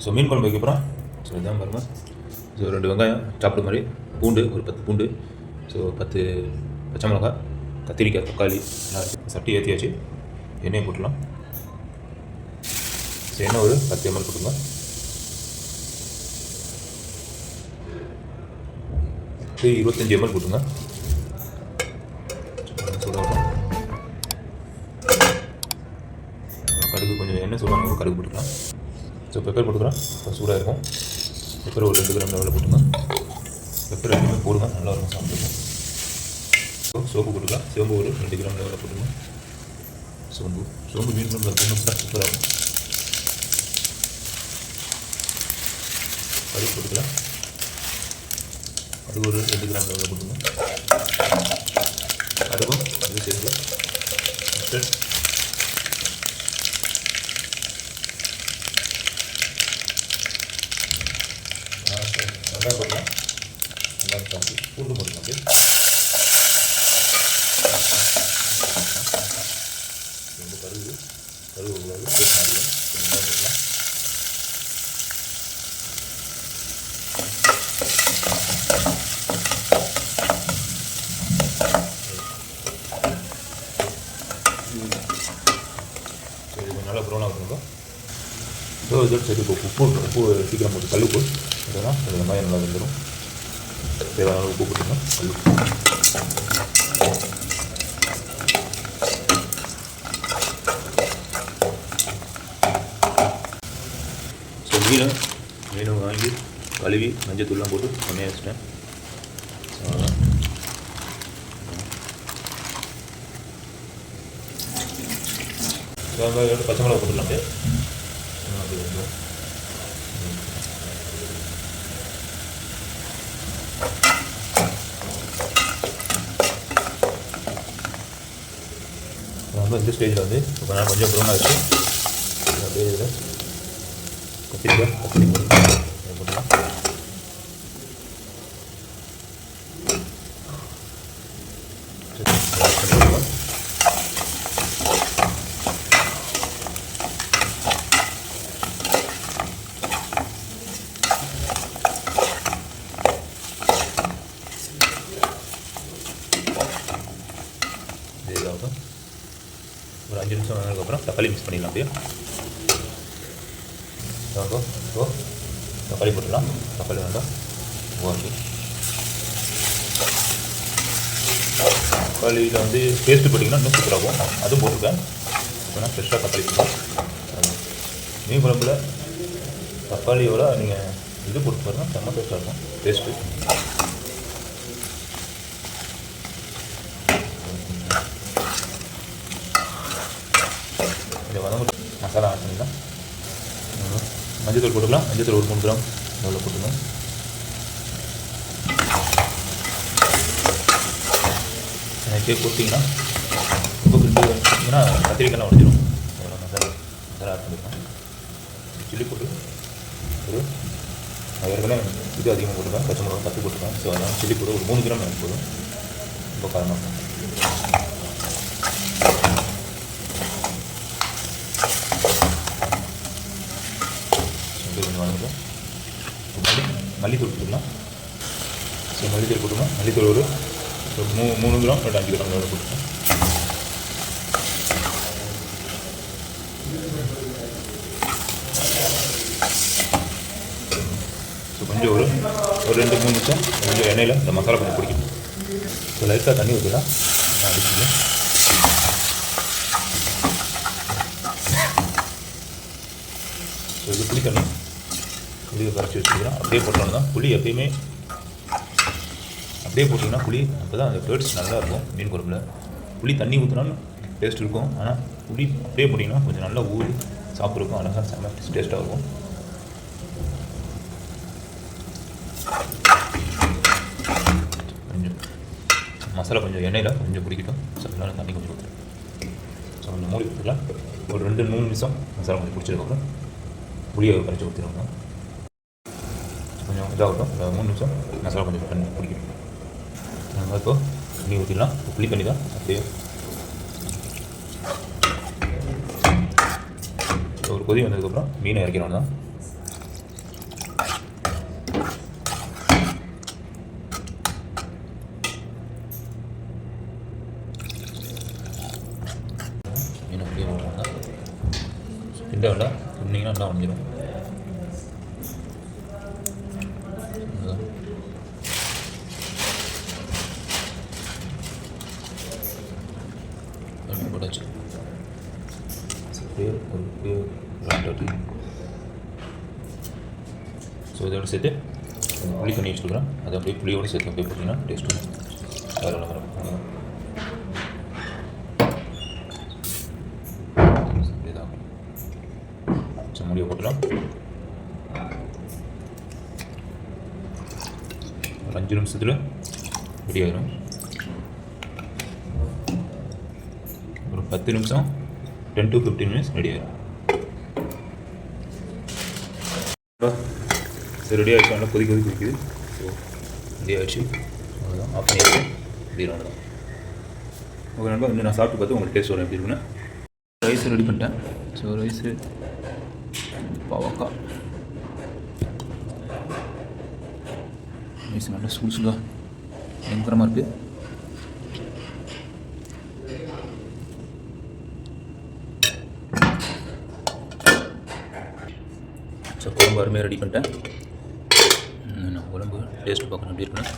So மீன் குழம்பு வைக்கப்புறம் so இதான் பாருங்கள். ஸோ 2 வெங்காயம் சாப்பிட்ற மாதிரி, பூண்டு ஒரு 10 பூண்டு, ஸோ 10 பச்சை மிளகா, கத்திரிக்காய், தக்காளி எல்லாம் இருக்குது. சட்டி ஏற்றியாச்சு. எண்ணெயை போட்டுடலாம். ஸோ எண்ணெய் ஒரு 10 ml போட்டுங்க. இது 25 ml போட்டுங்க. சூடாகும். கடுகு கொஞ்சம் எண்ணெய் சூடாக கடுகு போட்டுக்கலாம். ஸோ பெப்பர் போட்டுக்கிறேன். சூடாக இருக்கும். பெப்பர் ஒரு 2 கிராம் லெவலில் போட்டுங்க. பெப்பர் ரெண்டுமே போடுங்க, நல்லாயிருக்கும் சாப்பிட்டுங்க. சோம்பு போட்டுக்கலாம். சோம்பு ஒரு 2 கிராம் லெவலில் போட்டுங்க. சோம்பு மீன் குழம்பு போட்டு சூப்பராக இருக்கும். கடுகு போட்டுக்கலாம். கடுகு ஒரு 2 கிராம் லெவலில் போட்டுங்க. கடுகும் அது சேர்ந்து மஸ்டர்ட், வெங்காயம் போட்டுக்கலாம். வெங்காயம் சாப்பிட்டு பூண்டு போட்டுக்கலாம். ரொம்ப கருகு கூடாது. வெங்காயம் போட்டுக்கலாம். நல்லா ப்ரௌனாக இருக்கணும். இதோட சரி உப்பு சீக்கிரம் போட்டு கல்லுப்பு இதெல்லாம் வெங்காயம் நல்லா வந்துடும். தேவையான உப்பு போட்டுக்கணும். கல்லுப்பு ஸோ மீன் வாங்கி கழுவி மஞ்சத்தூள்லாம் போட்டு கம்மியாக வச்சுட்டேன். பச்சை மிளகா போட்டுக்கலாம். இந்த ஸ்டேஜில் வந்து இப்போ நான் கொஞ்சம் ப்ரௌனாக இருக்குது. அப்படியே இதில் கத்திரிக்காய் போட்டுக்கலாம். ஒரு 5 நிமிஷம் ஆனதுக்கப்புறம் தக்காளி மிக்ஸ் பண்ணிடலாம். அப்படியே தக்காளி போட்டுடலாம். தக்காளி வேண்டாம். ஓகே, தக்காளியில் வந்து பேஸ்ட்டு போட்டிங்கன்னா இன்னும் சூப்பராகும். அதுவும் போட்டிருக்கேன். இப்போனா ஃப்ரெஷ்ஷாக தக்காளி போட்டுக்கலாம். மீன் குழம்புல தக்காளியோட நீங்கள் இது போட்டு பாருங்கள், செம்ம டேஸ்ட்டாக இருக்கும். பேஸ்ட்டு மசாலா ஆட் பண்ணிடலாம். மஞ்சத்தூள் போட்டுக்கலாம். மஞ்சத்தூள் ஒரு 3 கிராம் எவ்வளோ போட்டுக்கலாம். கேக் போட்டிங்கன்னா ரொம்ப கிரிஸ்பி வச்சிங்கன்னா கத்திரிக்காய்லாம் உடஞ்சிடும். மசாலா ஆட் பண்ணிக்கலாம். சில்லி போட்டு ஒரு ஏற்கனவே இது அதிகமாக போட்டுருக்கேன். பச்சை மிளகா 10 போட்டுருக்கேன். ஸோ அதனால் சில்லி போட்டு ஒரு 3 கிராம் எனக்கு போதும். ரொம்ப காரமாக இருக்கும். மல்லித்தூள் போட்டுக்கலாம். ஸோ மல்லித்தூள் போட்டுக்கலாம். மல்லித்தூள் ஒரு 3 கிராம் 5 கிராம் எவ்வளோ போட்டுக்கலாம். ஸோ கொஞ்சம் ஒரு 2-3 நிமிஷம் கொஞ்சம் எண்ணெயில் இந்த மசாலா கொஞ்சம் பிடிக்கணும். ஸோ லைட்டாக தண்ணி ஊற்றலாம். அடிச்சுங்க. ஸோ இது புளிக்கணும். புளியை கரைச்சி வச்சுக்கிறோம். அப்படியே போட்டோம்னா தான் புளி எப்பயுமே அப்படியே போட்டிங்கன்னா புளி அப்போ தான் அந்த டேஸ்ட் நல்லா இருக்கும். மீன் குழம்புல புளி தண்ணி ஊற்றினாலும் டேஸ்ட் இருக்கும். ஆனால் புளி அப்படியே போட்டிங்கன்னா கொஞ்சம் நல்லா ஊறி சாப்பிட்ருக்கும். அழகாக செம்ம டேஸ்ட்டாக இருக்கும். கொஞ்சம் மசாலா கொஞ்சம் எண்ணெயில் கொஞ்சம் பிடிக்கட்டும். ஸோ அதனால் தண்ணி கொஞ்சம் ஊற்றுறேன். ஸோ கொஞ்சம் மூடி ஊற்றிக்கலாம். ஒரு 2-3 நிமிஷம் மசாலா கொஞ்சம் பிடிச்சதுக்கப்புறம் புளியை கரைச்சி ஊற்றிடுவோம். கொஞ்சம் இதாகட்டும். 3 நிமிஷம் மசாலா கொஞ்சம் தண்ணி பிடிக்கணும். நம்ம இப்போ தண்ணி ஊற்றிடலாம். புளி தண்ணி தான். அப்படியே ஒரு கொதி வந்ததுக்கப்புறம் மீனை இறக்கிறோம் தான். நல்லா உடஞ்சிடும். போட்டாச்சு. ஸோ இதோட சேர்த்து புளி பண்ணி வச்சுருக்குறேன். அதை அப்படியே புளியோடு சேர்த்து அப்படியே போட்டிங்கன்னா டேஸ்ட்டு வேறு ஒன்று வரும். இதான் மூடியை போட்டுலாம் ஒரு 5 நிமிஷத்தில் ரெடி ஆயிடும். ஒரு 10 நிமிஷம் 10 to 15 மினிட்ஸ் ரெடி ஆயிடும். சரி ரெடி ஆகிடுச்சு. நல்லா கொதிக்க குடிக்குது. ஸோ ரெடி ஆகிடுச்சு. அவ்வளோதான். ஆஃப் பண்ணிடுச்சு. இப்படி தான் ஓகே நண்பா. இன்னும் நான் சாப்பிட்டு பார்த்து உங்களுக்கு டேஸ்ட் வரும் எப்படி இருக்குன்னு. ரைஸ் ரெடி பண்ணிட்டேன். ஸோ ரைஸு பாவக்காய் ரைஸ் நல்லா சூடாக பயங்கரமாக இருக்குது. ஸோ குழம்பு அருமையாக ரெடி பண்ணிட்டேன். நான் குழம்பு டேஸ்ட்டு பார்க்கணும் எப்படி இருக்குன்னு.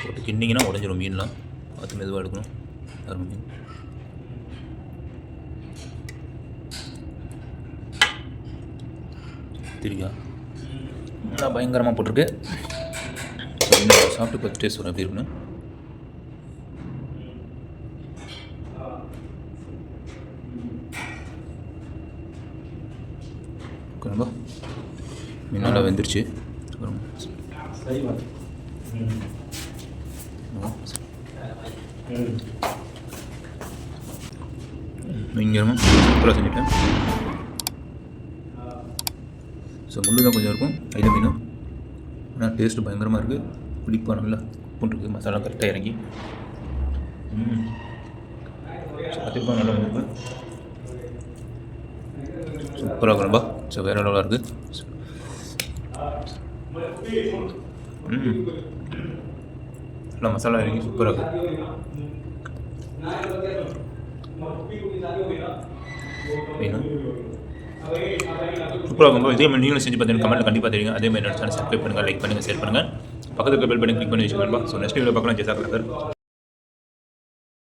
போட்டு கிண்டிங்கன்னா உடஞ்சிரும் மீன்லாம். பார்த்து மெதுவாக எடுக்கணும். அருமை மீன் திரியா நல்லா பயங்கரமாக போட்டிருக்கு. ஸோ இன்னும் சாப்பிட்டு பார்த்து டேஸ்ட் வரும் எப்படி இருக்குன்னு. ஓகேங்களா. மீன் நல்லா வெந்துருச்சு. பயங்கரமாக சூப்பராக செஞ்சுட்டேன். ஸோ முள்ளு தான் கொஞ்சம் இருக்கும் ஐல மீன். ஆனால் டேஸ்ட்டு பயங்கரமாக இருக்குது. புளிப்பாக நல்லா உப்புன்ருக்கு. மசாலா கரெக்டாக இறங்கி அதிகமாக நல்லா வந்துருக்கும். சூப்பராக இருக்கும்பா. ஸோ வேறு நல்லா இருக்குது. நல்லா மசாலா இறங்கி சூப்பராக இருக்குது. மீன் சூப்பராக இருக்கும்போது இதே மாதிரி நீங்களும் செஞ்சு பார்த்தீங்கன்னா கமெண்ட்டில் கண்டிப்பாக தெரியுங்க. அதே மாதிரி சேனல் சப்ஸ்கிரைப் பண்ணுங்கள், லைக் பண்ணுங்கள், ஷேர் பண்ணுங்கள், பக்கத்துக்கு பெல் பண்ணி கிளிக் பண்ணி வச்சுக்கோங்க. ஸோ நெக்ஸ்ட் வீடியோ பார்க்கலாம். ஜெசாக்.